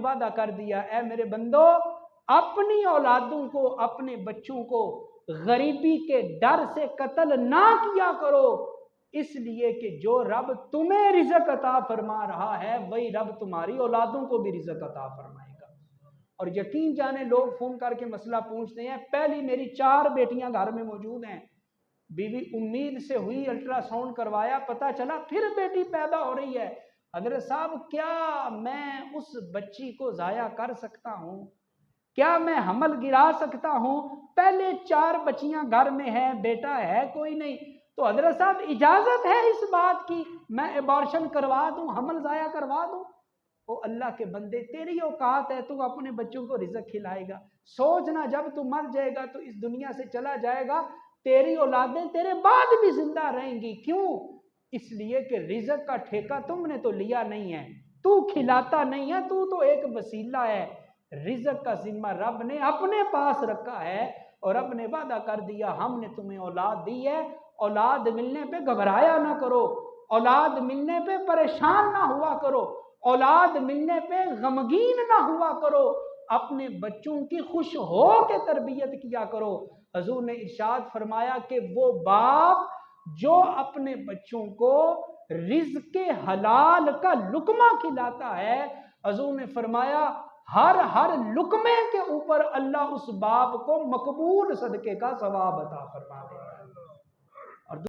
وعدہ کر دیا اے میرے بندو اپنی اولادوں کو اپنے بچوں کو غریبی کے ڈر سے قتل نہ کیا کرو، اس لیے کہ جو رب تمہیں رزق عطا فرما رہا ہے وہی رب تمہاری اولادوں کو بھی رزق عطا فرمائے گا۔ اور یقین جانے لوگ فون کر کے مسئلہ پوچھتے ہیں، پہلی میری 4 بیٹیاں گھر میں موجود ہیں، بیوی امید سے ہوئی، الٹرا ساؤنڈ کروایا، پتہ چلا پھر بیٹی پیدا ہو رہی ہے۔ حضرت صاحب کیا میں اس بچی کو ضائع کر سکتا ہوں؟ کیا میں حمل گرا سکتا ہوں؟ پہلے 4 بچیاں گھر میں ہیں، بیٹا ہے کوئی نہیں، تو حضرت صاحب اجازت ہے اس بات کی میں ابارشن کروا دوں، حمل ضائع کروا دوں؟ او اللہ کے بندے تیری اوقات ہے، تو اپنے بچوں کو رزق کھلائے گا۔ سوچنا جب تو مر جائے گا تو اس دنیا سے چلا جائے گا، تیری اولادیں تیرے بعد بھی زندہ رہیں گی۔ کیوں؟ اس لیے کہ رزق کا ٹھیکہ تم نے تو لیا نہیں ہے، تو کھلاتا نہیں ہے، تو ایک وسیلہ ہے۔ رزق کا ذمہ رب نے اپنے پاس رکھا ہے، اور رب نے وعدہ کر دیا ہم نے تمہیں اولاد دی ہے، اولاد ملنے پہ گھبرایا نہ کرو، اولاد ملنے پہ پریشان نہ ہوا کرو، اولاد ملنے پہ غمگین نہ ہوا کرو، اپنے بچوں کی خوش ہو کے تربیت کیا کرو۔ حضور نے ارشاد فرمایا کہ وہ باپ جو اپنے بچوں کو رزق حلال کا لقمہ کھلاتا ہے، حضور نے فرمایا ہر لقمے کے اوپر اللہ اس باپ کو مقبول صدقے کا ثواب عطا فرما دے۔